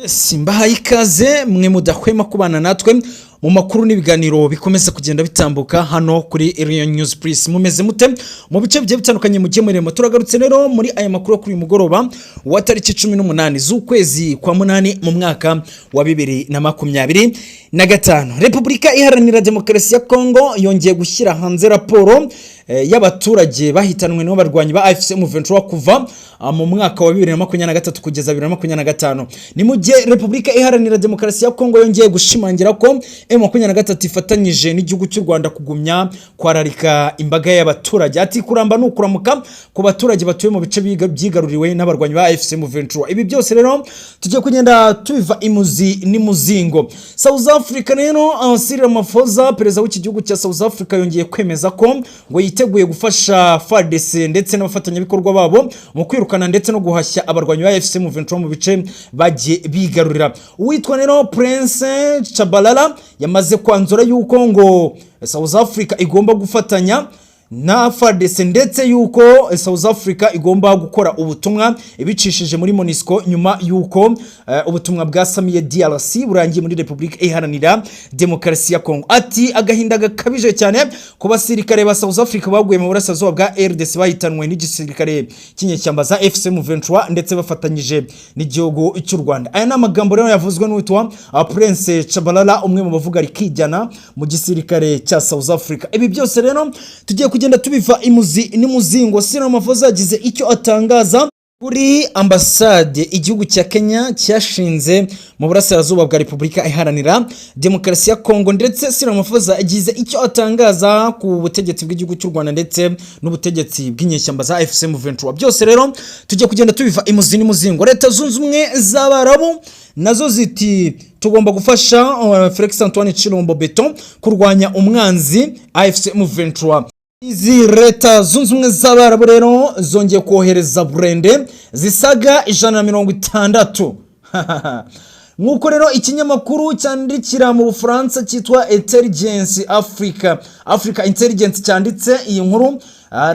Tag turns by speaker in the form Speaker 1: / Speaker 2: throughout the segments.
Speaker 1: Simbahaye ikaze mwe mudahwema kubana natwe mu makuru n'ibiganiro bikomeza kugenda bitambuka hano kuri LE News Plus. Mumeze mute mu bice bigiye bitandukanye mugiye muremo. Turagarutse rero muri aya makuru kuri uyu mugoroba wa tariki 18 z'ukwezi kwa 8 mu mwaka wa 2025. Repubulika Iharanira Demokarasi ya Kongo yongeye gushyira hanze raporo y'abaturage bahitanwe n'abarwanyi ba AFC/M23 kuva mu mwaka wa 2023 kugeza 2025. Ni mu gihe Repubulika Iharanira Demokarasi ya Kongo yongeye gushimangira ko M23 ifatanyije n'igihugu cy'u Rwanda kugumya kwararika imbaga y'abaturage, ati kuramba n'ukuramuka ku baturage batuye mu bice byigaruriwe n'abarwanyi ba AFC/M23. Ibi byose rero tugiye kugenda tubiva imuzi n'imuzingo. South Africa rero Cyril Ramaphosa, perezida w'iki gihugu cya South Africa, yongeye kwemeza ko ngo yiteguye gufasha FARDC ndetse n'abafatanyabikorwa babo mu kwirukana ndetse no guhashya abarwanyi ba AFC/M23 mu bice bagiye bigarurira. Uwitwa rero Prince Chabalala yamaze kwanzura yuko ngo South Africa igomba gufatanya na FARDC ndetse yuko South Africa igomba gukora ubutumwa ibicishije muri MONUSCO nyuma yuko ubutumwa bwasamiye DRC burangiye muri Repubulika Iharanira Demokarasi ya Kongo. Ati agahinda gakabije cyane ku basirikare ba South Africa baguye mu burasirazuba bwa RDC bahitanwe n'igisirikare cy'inyeshyamba za AFC/M23 ndetse bafatanyije n'igihugu cy'u Rwanda. Aya n'amagambo rero yavuzwe n'uwitwa Prince Chabalala, umwe mu bavuga rikijyana mu gisirikare cya South Africa. Ibi byose rero tugiye kugenda tubiva imuzi n'imuzingo. Cyril Ramaphosa yagize icyo atangaza kuri ambasade igihugu cya Kenya cyashinze mu burasirazuba bwa Repubulika Iharanira Demokarasi ya Kongo, ndetse Cyril Ramaphosa yagize icyo atangaza ku butegetsi bw'igihugu cy'u Rwanda ndetse n'ubutegetsi bw'inyeshyamba za AFC/M23. Byose rero tugiye kugenda tubiva imuzi n'imuzingo. Leta Zunze Ubumwe z'Abarabu nazo ziti tugomba gufasha Felix Antoine Tshilombo Beton kurwanya umwanzi AFC/M23. Izi Leta Zunze Ubumwe z'Abarabu rero zongeye kohereza Burende zisaga 160. Nkuko rero ikinyamakuru cyandikira mu Bufaransa cyitwa Intelligence Africa Intelligence cyanditse iyi nkuru,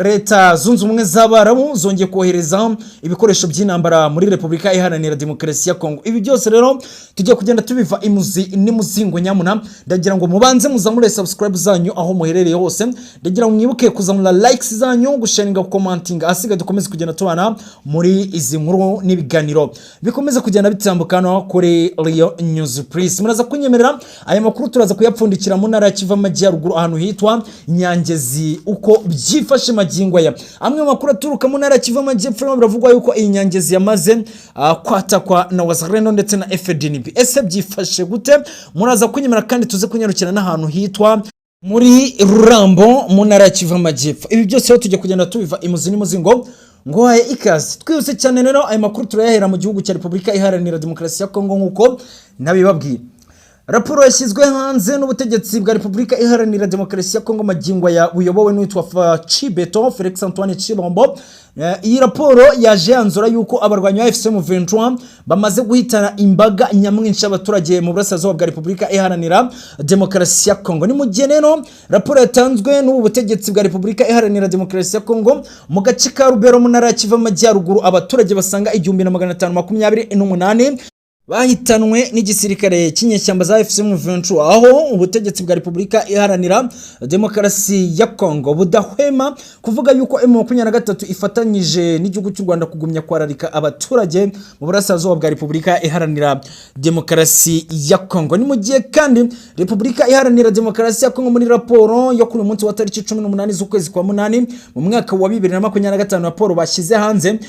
Speaker 1: Leta Zunze Ubumwe z'Abarabu zongeye kohereza ibikoresho by'intambara muri Repubulika Iharanira Demokarasi ya Kongo. Ibi byose rero tugiye kugenda tubiva imuzi n'imuzingo. Nyamuna ndagira ngo mubanze muzamure subscribe zanyu aho muherereye hose, ndagira ngo mwibuke kuzamura likes zanyu, gusharinga, commenting, asiga dukomeze kugenda tubana muri izi nkuru n'ibiganiro bikomeza kugenda bitambukana kuri LE News Plus. Muraza kunyemerera aya makuru turaza kuyapfundikira mu ntara Kiva Amajyaruguru ahantu hitwa Nyangezi uko byifashe magingo aya. Amwe makuru aturuka mu ntara Kiva Amajyepfo biravugwa yuko iyi Nyangezi yamaze kwatakwa na Wazareno ndetse na FDNB. Ese byifashe gute? Muraza kunyemera kandi tuze kunyarukira n'ahantu hitwa muri Rurambo mu ntara Kiva Amajyepfo. Ibi byose rero tujye kugenda tubiva imuzi n'imuzingo. Ngohaye ikaze twihuse cyane rero aya makuru turayahera mu gihugu cya Repubulika Iharanira Demokarasi ya Kongo nkuko nabibabwiye. Raporo yashyizwe hanze n'ubutegetsi bwa Repubulika Iharanira Demokarasi ya Kongo magingo ya buyobowe n'uwitwa Chibeto Felix Antoine Tshilombo. Iyi raporo yaje yanzura yuko abarwanyi ba AFC/M23 bamaze guhitana imbaga nyamwinshi y'abaturage mu burasirazuba bwa Repubulika Iharanira Demokarasi ya Kongo. Ni mu gihe rero raporo yatanzwe n'ubu butegetsi bwa Repubulika Iharanira Demokarasi ya Kongo mu gace ka Rubero mu ntara Kiva Amajyaruguru abaturage basanga 1528 bahitanwe n'igisirikare cy'inyeshyamba za AFC/M23, aho ubutegetsi bwa Repubulika Iharanira Demokarasi ya Kongo budahwema kuvuga yuko M23 ifatanyije n'igihugu cy'u Rwanda kugumya kwararika abaturage mu burasirazuba bwa Repubulika Iharanira Demokarasi ya Kongo. Ni mu gihe kandi Repubulika Iharanira Demokarasi ya Kongo muri raporo yo kuri munsi wa tariki 18 z'ukwezi kwa 8 mu mwaka wa 2025 raporo bashyize hanze,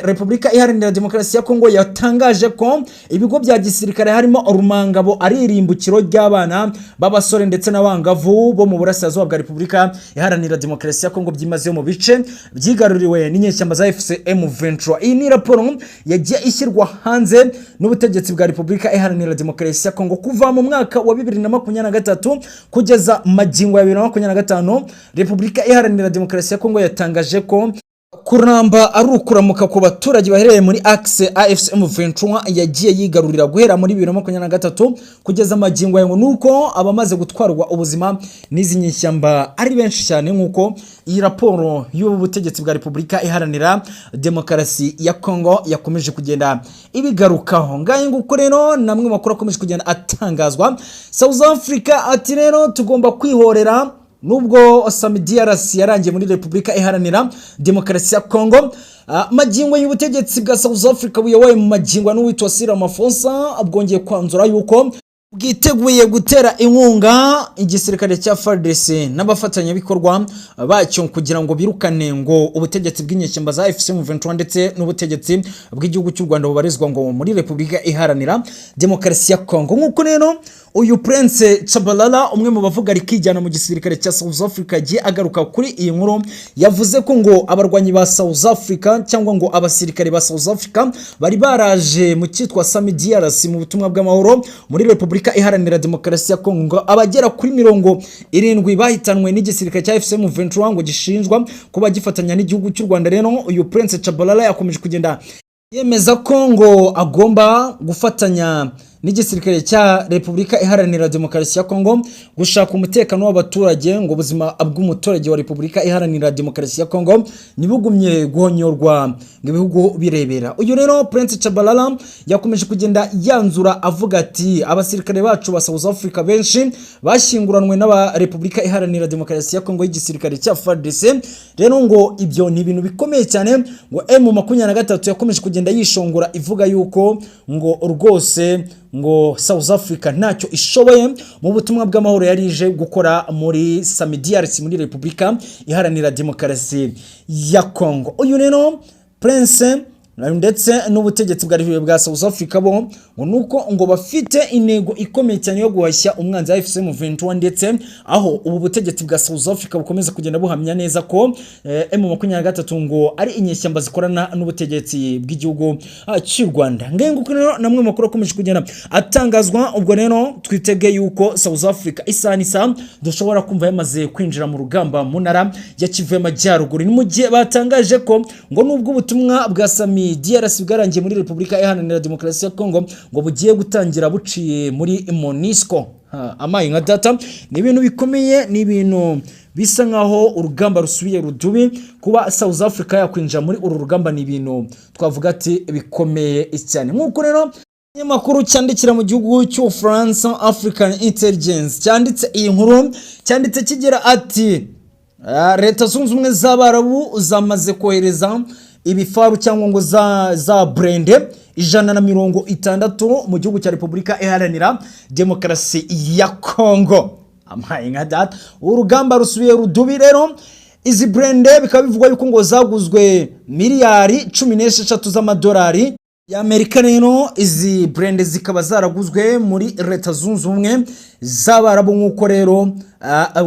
Speaker 1: Repubulika Iharanira Demokarasi ya Kongo yatangaje ko ibigo bya gisirikare harimo Rumangabo ari irimbukiro ry'abana b'abasore ndetse n'abangavu bo mu burasirazuba bwa Repubulika Iharanira Demokarasi ya Kongo byimaze mu bice byigaruriwe n'inyeshyamba za AFC/M23. Iyi ni raporo yagiye ishyirwa hanze n'ubutegetsi bwa Repubulika Iharanira Demokarasi ya Kongo kuva mu mwaka wa 2023 kugeza magingo ya 2025. Repubulika Iharanira Demokarasi ya Kongo yatangaje ko kuramba arukuramuka ku baturage bahereye muri axe AFC M23 yagiye yigarurira guhera muri 2023 kugeza amagingo yango nuko abamaze gutwarwa ubuzima n'izi nyishyamba ari benshi cyane nkuko iyi raporo y'ubutegetsi bwa Repubulika Iharanira Demokarasi ya Kongo yakomeje kugenda ibigarukaho. Ngaye nguko rero namwe makuru akomeje kugenda atangazwa. South Africa ati rero tugomba kwihorera nubwo DRC yarangiye muri Repubulika Iharanira Demokarasi ya Kongo. Magingo y'ubutegetsi bwa South Africa buyoboye mu magingo n'uwitwa Cyril Ramaphosa abwongeye kwanzura yuko bwiteguye gutera inkunga igisirikare cya FARDC n'abafatanya bikorwa bacyo kugira ngo birukane ngo ubutegetsi bw'inyeshyamba za AFC M23 ndetse n'ubutegetsi bw'igihugu cy'u Rwanda bubarizwa ngo muri Repubulika Iharanira Demokarasi ya Kongo. Nkuko rero uyu Prince Chabalala umwe mu bavuga rikijyana mu gisirikare cya South Africa giye agaruka kuri iyi nkuru yavuze ko ngo abarwanyi ba South Africa cyangwa ngo abasirikare ba South Africa bari baraje mu cyitwa DRC mu butumwa bw'amahoro muri Repubulika Iharanira Demokarasi ya Kongo ngo abagera kuri 70 bahitanwe n'igisirikare cya AFC M23 ngo gishinjwa kuba gifatanya n'igihugu cy'u Rwanda. Rero uyu Prince Chabalala yakomeje kugenda yemeza ko ngo agomba gufatanya n'igisirikare cya Repubulika Iharanira Demokarasi ya Kongo gushaka umutekano w'abaturage ngo ubuzima bw'umuturage wa Repubulika Iharanira Demokarasi ya Kongo nibugumye guhonyorwa n'ibihugu birebera. Uyu rero Prince Chabalala yakomeje kugenda yanzura avuga ati abasirikare bacu ba South Africa benshi bashyinguranwe n'aba Repubulika Iharanira Demokarasi ya Kongo y'igisirikare cya FARDC. Rero ngo ibyo ni ibintu bikomeye cyane ngo M23 yakomeje kugenda yishongora ivuga yuko ngo rwose ngo South Africa ntacyo ishoboye mu butumwa bw'amahoro yarije gukora muri DRC muri Repubulika Iharanira Demokarasi ya Kongo. Uyu rero Prince ndetse n'ubutegetsi bwa South Africa bo ngo nuko ngo bafite intego ikomeye cyane yo guhashya umwanzi wa AFC M23 ndetse aho ubu butegetsi bwa South Africa bukomeza kugenda buhamya neza ko M23 ngo ari inyeshyamba zikorana n'ubutegetsi bw'igihugu cy'u Rwanda. Nguko rero namwe makuru akomeje kugenda atangazwa. Ubwo rero twitege yuko South Africa isa dushobora kumva yamaze kwinjira mu rugamba mu ntara ya Kivu y'Amajyaruguru. Ni mu gihe batangaje ko ngo nubwo ubutumwa bwa DRC bwarangiye muri Repubulika Iharanira Demokarasi ya Kongo ngo bugiye gutangira buciye muri MONUSCO. Amayi nka data ni ibintu bikomeye, ni ibintu bisa nkaho urugamba rusubiye rudubi. Kuba South Africa yakwinjira muri uru rugamba ni ibintu twavuga ati bikomeye cyane. Nkuko rero nyamakuru cyandikira mu gihugu cy'u France African Intelligence cyanditse iyi nkuru, cyanditse kigira ati Leta Zunze Ubumwe z'Abarabu zamaze kohereza ibifaru cyangwa ngo za Burende 160 mu gihugu cya Repubulika Iharanira Demokarasi ya Kongo. Amaye nka data urugamba rusubiye rudubi. Rero izi Burende bikaba bivugwa yuko ngo zaguzwe miliyari 16 z'amadolari y'Amerika. Rero izi Burende zikaba zaraguzwe muri Leta Zunze Ubumwe z'Abarabu nkuko rero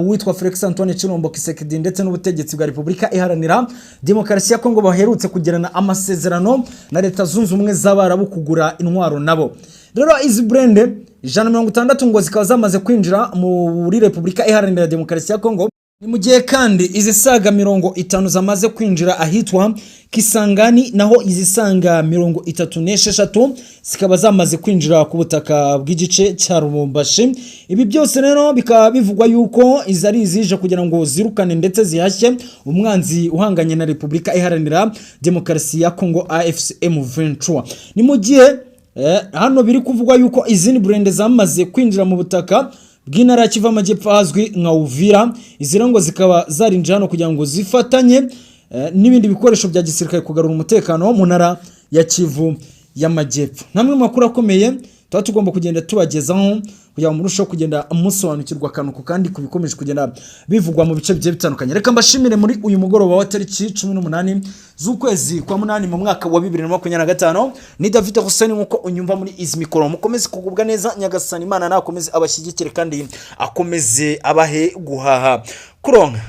Speaker 1: witwa Felix Antoine Chilombo Kisekedi ndetse n'ubutegetsi bwa Repubulika Iharanira Demokarasi ya Kongo baherutse kugirana amasezerano na Leta Zunze Ubumwe z'Abarabu kugura intwaro nabo. Rero izi Burende 160 ngo zikaba zamaze kwinjira muri Repubulika Iharanira Demokarasi ya Kongo. Ni mu gihe kandi izisaga 50 zamaze kwinjira ahitwa Kisangani, naho izisaga 36 zikaba zamaze kwinjira ku butaka bw'igice cya Lubumbashi. Ibi byose rero bikaba bivugwa yuko izari zije kugira ngo zirukane ndetse zihashye umwanzi uhanganye na Repubulika Iharanira Demokarasi ya Kongo AFC M23. Ni mu gihe hano biri kuvugwa yuko izindi Burende zamaze kwinjira mu butaka bw'intara ya Kivu y'Amajyepfo hazwi nka Uvira. Izirango zikaba zarinjira hano kugira ngo zifatanye n'ibindi bikoresho bya gisirikare kugarura umutekano mu ntara ya Kivu y'Amajyepfo. Namwe makuru akomeye tuba tugomba kugenda tubagezaho kugira ngo murusheho kugenda musobanukirwa kanuko kandi kubikomeje kugenda bivugwa mu bice bigiye bitandukanye. Reka mbashimire muri uyu mugoroba wa tariki 18 z'ukwezi kwa 8 mu mwaka wa 2025. Ni David Hussein nkuko unyumva muri izi mikoro. Mukomeze kugubwa neza, Nyagasani Imana nakomeze abashyigikire kandi akomeze abahe guhaha kuronka.